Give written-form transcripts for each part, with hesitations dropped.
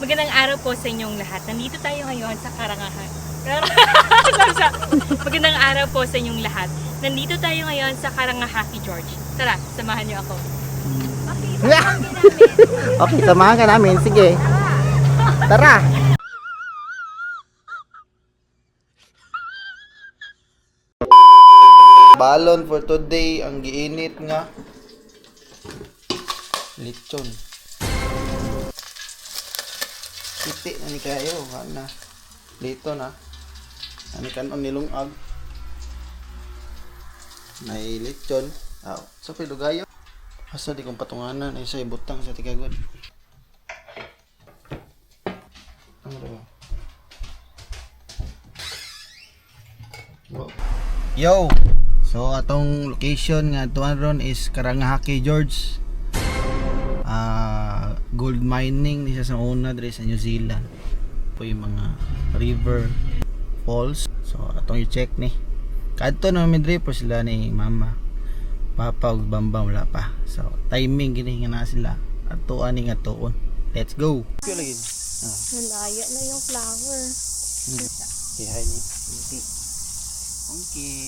Magandang araw po sa inyong lahat. Nandito tayo ngayon sa Karangahan. Magandang araw po sa inyong lahat. Nandito tayo ngayon sa Karangahaki, George. Tara, samahan niyo ako. Okay, samahan ka namin. Sige. Tara. Balon for today. Ang giinit nga. Lechon. Kiti na ni kayo. Kana. Dito na. Ani kanon nilungag. May lechon. Sa pilugayo. Asa di kong patunganan. Ay sa ibutang sa tikagod. Ano ba? Wow. Yo! So atong location nga tuan ron is Karangahaki, George. Gold mining isa sa una diri sa New Zealand. Po yung mga river falls. So atong i-check ni. Kadto na mi diri po sila ni mama. Papa ug bambang wala pa. So timing gini nga na sila. Ato ani nga tuon. Let's go. Pio lagi. Nalaya na yung flower. Okay, hi ni. Okay.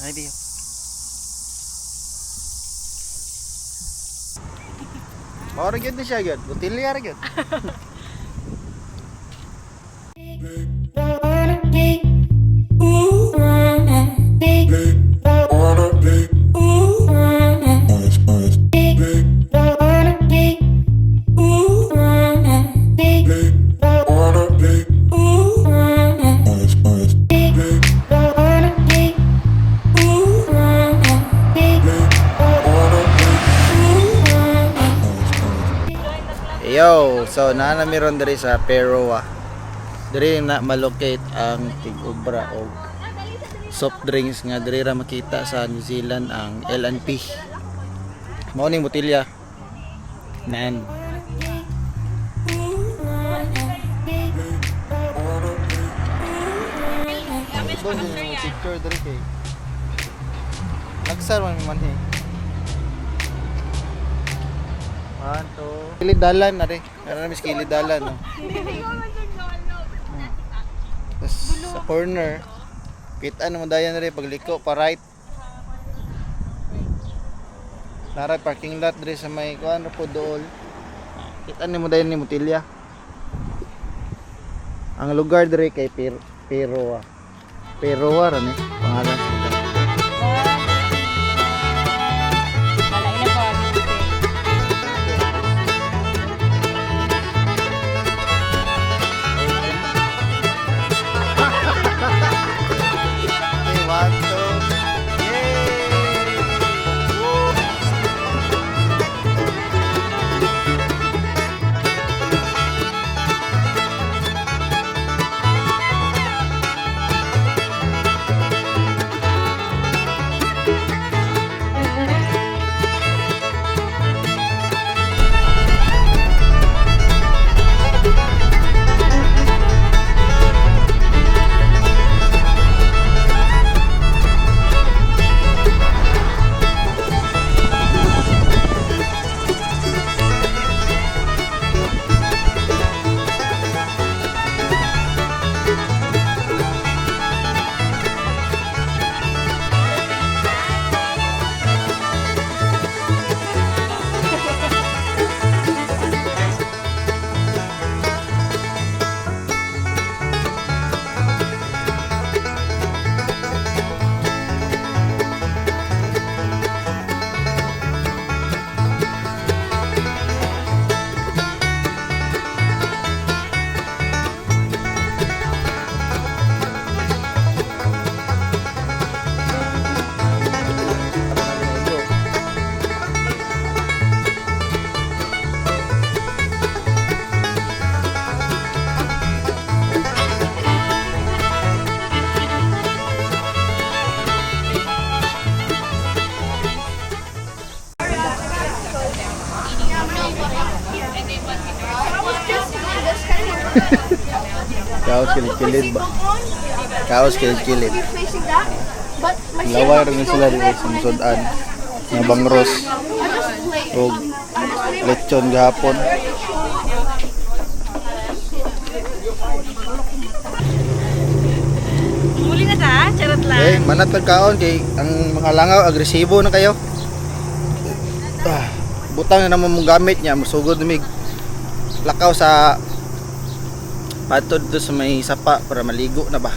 Ay biyo. Ora gyud ni siya gyud. Butilya ra gyud. Yo, so naanamiron diri sa Peroa. Diri na malocate ang tig-ubra o soft drinks nga diri ra makita sa New Zealand ang L&P. Mao ning botelya. Nan. Doon yung picture diri kay. Nagsar man eh. Kilid dalan na rin. Meron namin kilid dalan. No? Tapos sa corner, kita naman dayan na rin pagliko pa right. Naray parking lot rin sa may kuan po dool. Kita naman dayan ni Mutilya. Ang lugar diri kay Peroa. Peroa ran eh pangalan. Kaos kilid-kilid ba? Kaos kilid-kilid. Laway rin sila dito sa musudan. Nga bangros. O lechon gahapon. manat pagkaon kay ang mga langaw agresibo na kayo. Butang na naman mong gamit niya, musugod mig lakaw sa patod do sa may sapa para maligo na ba.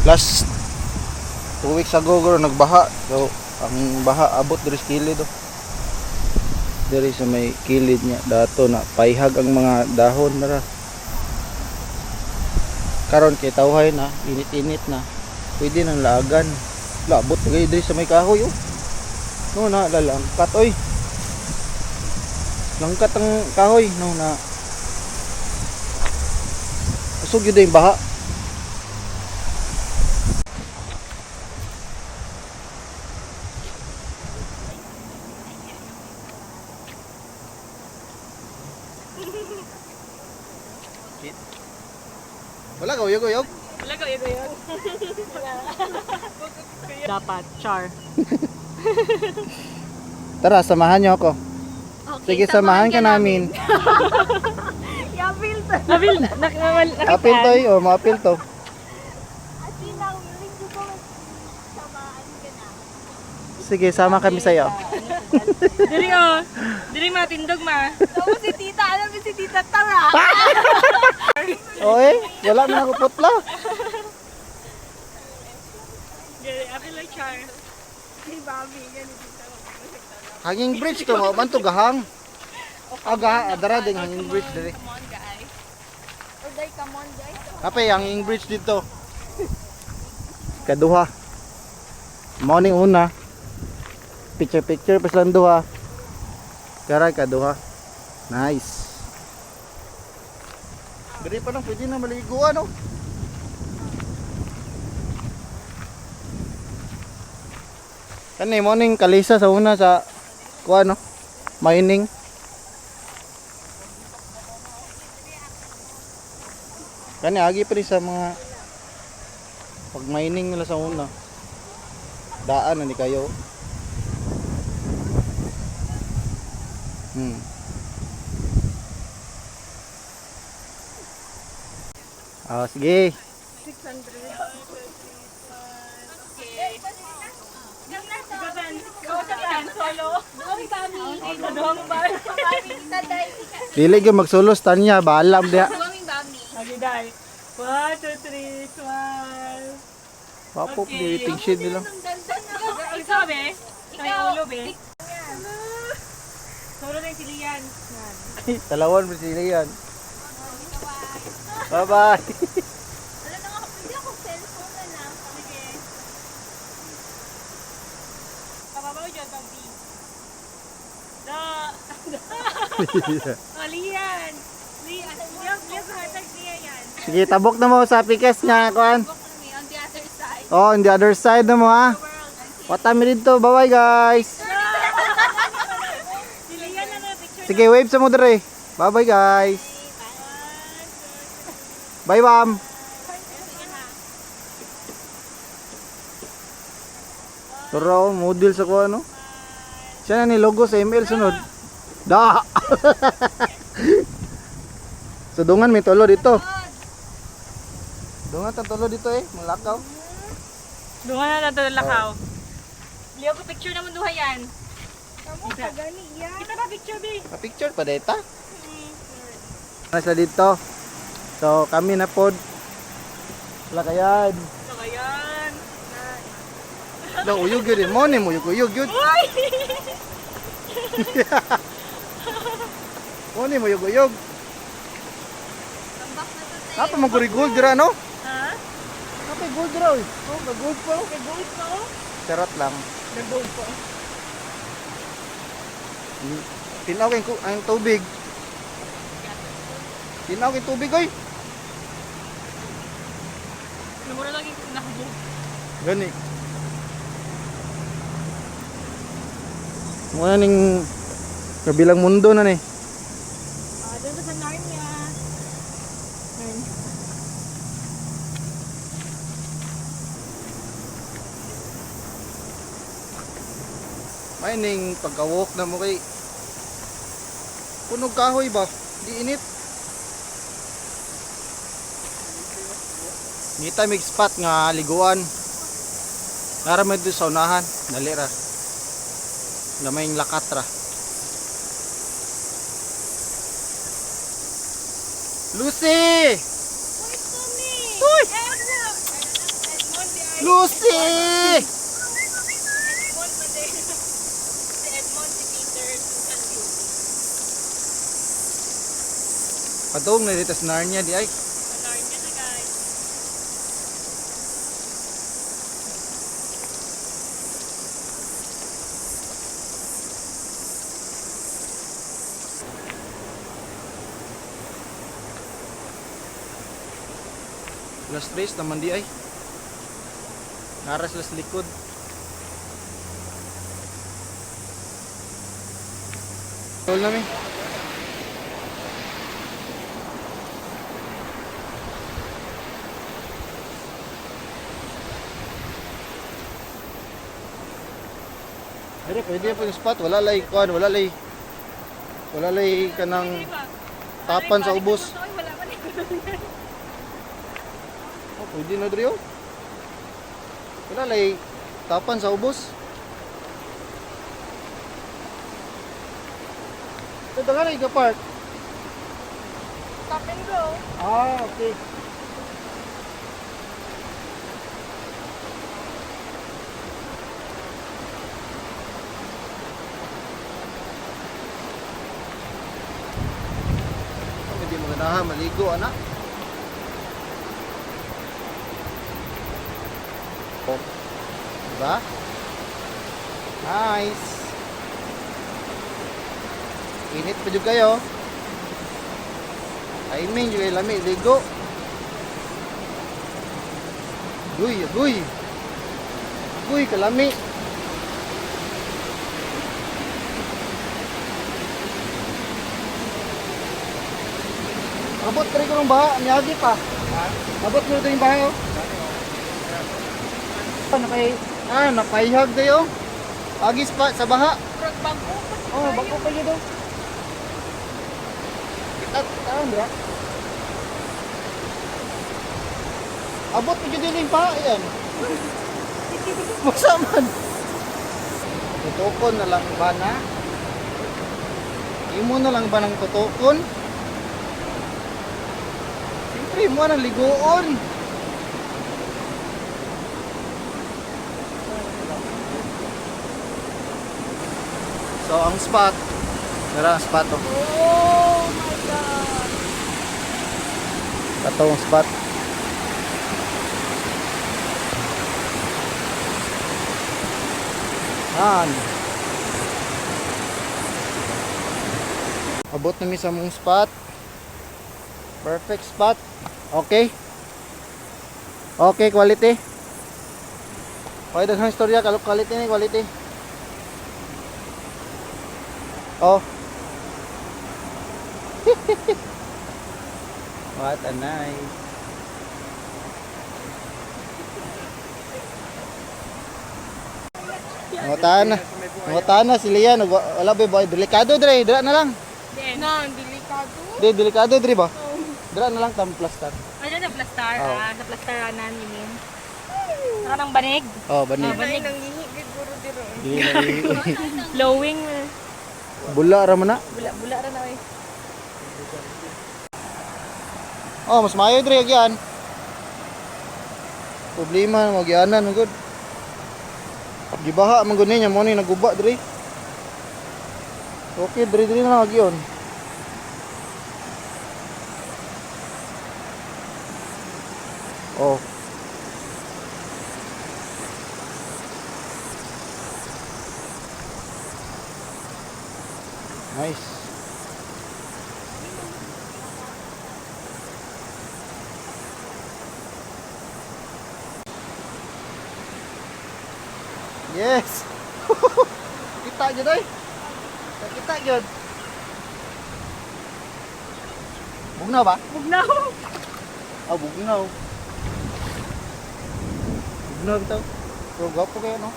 Last 2 weeks ago guro nagbaha. So ang baha abot diri sa kilid do. Diri sa may kilid niya dato na paihag ang mga dahon nara. Karon kay tawhay na, init-init na. Pwede nang laagan. Labot gay diri sa may kahoy oh. No na lalangkat oy. Langkat ang kahoy no na. Usog yun yung baha. Wala ka uyog-uyog? Wala ko, ito yun. Dapat, char. Tara, samahan niyo ako. Sige, samahan ka namin. Yapil to. Napil, nakita. Apil to o, maapil to. Sige, sama kami sa'yo. Diri oh. Diri matindog ma. Tapos si tita, alam mo si tita, tara! Oy, wala man ako putla. Diri, apil like char. Si Bobby, ganun tita. Hanging bridge ko mo, man to gahang. Aga, adara ding hanging bridge diri. Come on, guys. Uday, come on, guys. Kapay, hanging bridge dito. Kaduha. Morning una. Picture pas lang duha. Karay kaduha. Nice. Diri pa lang pwede na maligo ano. Kani morning kalisa sa una sa kuha no. Mining. Kani agi pa rin sa mga pag mining nila sa una. Daan na ni kayo. Sige. 600. Solo. Dami kami. Doon ba? Kami, taday. Dili gyud magsulos tanya, baalam diha. Kami, Bami. Okay, dai. 1, 2, 3, smile. Papop Okay. di shit nila. Ang ganda na. Ang sabi? May Ikaw. ulo, be. Solo na yung siliyan. Talawan mo sila yan. Bye bye. Alam na nga, pwede ako cellphone na lang. Sige. Papabaw dyan, Pampi. Oh, Lian. Lian. Lian, hashtag Lian yan. Sige, tabok na mo sa pikes niya kuan. Book me on the other side. Oh, on the other side na mo ha. Watami dito. Bye bye guys. Si Lian na na picture. Sige, wave sa mo dire. Bye bye guys. Bye ma'am. Turo, model sa kuha no. Siya na ni logo sa email sunod. Da. Sudungan may tulo dito. Dungan tang tulo dito eh, malakaw. Dungan na natin ang lakaw. Leo ko picture naman duha yan. Kamu, kagani yan. Kita ba picture, be? Pa-picture pa data. Nasa dito. So kami na pod. Lakayan. So, ayan. Do uyog yun. Mo ni mo uyog yun. Uy! Mo ni mo uyog. Tambak na to tayo. Apa mo gold dira no? Ha? Apa gold dira oy? Oh, gold pa. May gold pa, oh. Charot lang. May gold pa. Tinaw kay ang tubig. Tinaw kay tubig oy. Namura lang yung nakabog. Gani. Muna ning kabilang mundo na ni. Doon sa Narnia. May ning pagka-walk na mo kay punog kahoy ba? Di init. Ngita mig spot nga liguan. Nara man dito sa unahan, dali ra. Gamayng lakat ra. Lucy! Where's Tommy? Uy! Edmond! Edmond, di ay. Lucy! Edmond pa din. Si Edmond, si Peter, Susan, Beauty. Padung na dito sa Narnia di ay. Alarm niya na guys. Last race naman di ay. Nara sila sa likod. Tol namin. Pero pwede po yung spot, wala lay kuan, wala lay kanang tapan sa ubos. Ay, wala pa rin. Oh, pwede na diri oh. Wala lay tapan sa ubos. Ito nga na park. Stop and go. Ah, okay. Hindi mo ganahan maligo anak. Oh. Diba? Nice. Init pa juga kayo. Timing juga lami ligo. Aguy, aguy. Aguy kalami. Abot pa rin ko ng baha, miyagi pa. Abot mo ito yung baha oh. Napaihag tayo. Agis pa sa baha. Rag bago. Oh, bako pa yun. Kitat, bro. Abot pa yun din pa, yan. Masaman. Tutukon na lang ba na? Imo na lang ba ng tutukon? Siyempre, mo nang liguon. So, ang spot. Nara ang spot oh. Oh my God. Ito ang spot. Yan. Abot namin sa mong spot. Perfect spot. Okay. Okay, quality. Okay, daghang istorya. Quality ni, quality. Oh. What a nice. Nangotahan na si Lian. Wala ba delikado dre, dira na lang. Then, Delikado. Delikado dre ba? Dira na lang tam plaster. ano na plastar? Oh. Sa plastaranan yun. Saka ng banig. Oh, bani. Banig. Nangihigid guro diro. Blowing. Bula ra man na. Bula ra na eh. Oh, mas maayo dre agyan. Problema mo gyanan good. Gibaha man gud niya mo ni naguba dre. Okay, dre na lang agyon. Oh. Nice. Yes. Kita jud ay. Kita jud. Bugnaw ba? Bugnaw. Ah, bugnaw. Bugnaw bitaw. Pero gwapo kayo no?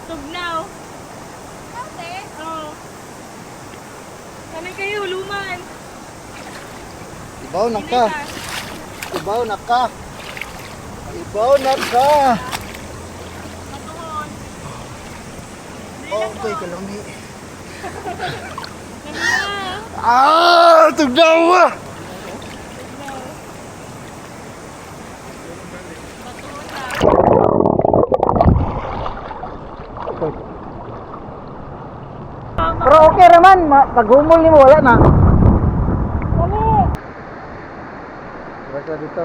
Tugnaw. Ate. Oh. Sanay kayo, luman. Ibaw na ka. Ibaw na ka. Ibaw na ka. Okay, kalami. Tugnaw! Pero okay naman, pag humol ni mo, wala na. Basta dito.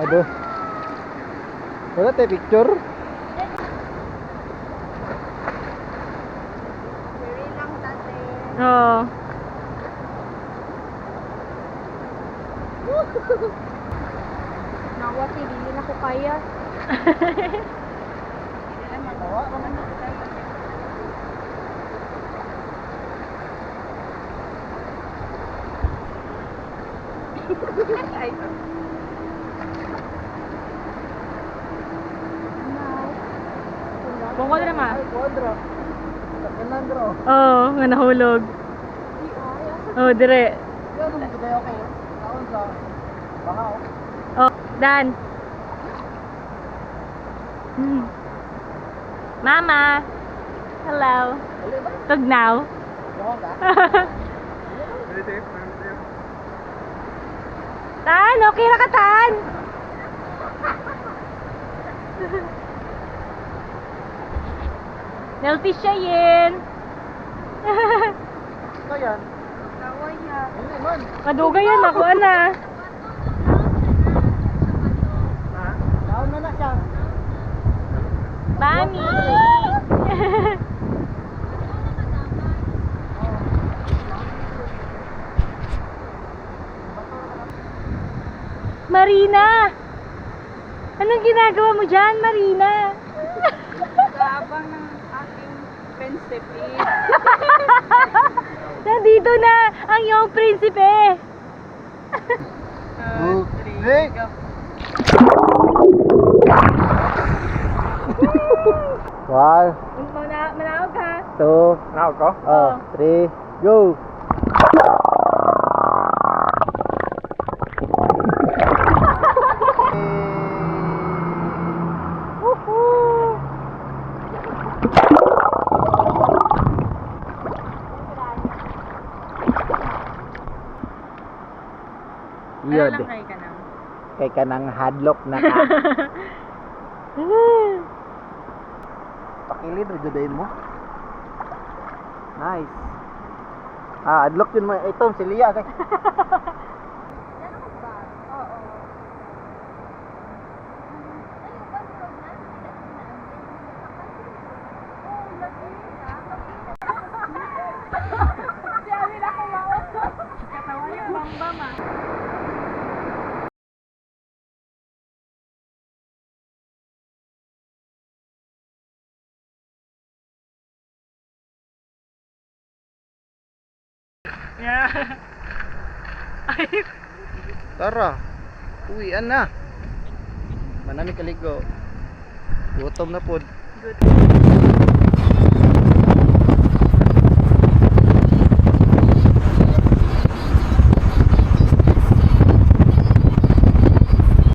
Aduh. Wala tayo picture? Very lang dati. Oo. Nawa, hindi na ko kaya. Tawa ka man. Ay, Bungko na naman. Ay, kwadra. Kanan bro. Oo, nga nahulog. Oo, dire. Ano mo kayo okay? Taon sa bangaw. Oh, Dan. Mama. Hello. Tugnaw. Bangaw ka? Tan, okay na ka, Tan. Healthy siya yin. Ito yan. nawa niya. Hindi man. Madugay yan ako, ana. Taon na na siya. Mami. Marina! Anong ginagawa mo dyan, Marina? Kaabang ng aking prinsip eh. Nandito na ang iyong prinsipe. 2, 3, go. 1, Manawag ka. 2, now go. 3, go. Yod. ka na. Kay kanang hadlock na ka. Pakilid ro judayin mo. Nice. Hadlock yun mo. Ito si Lia kay. Yeah. Ay, Tara. Uwian na. Manami kaligo. Gutom na pod. good.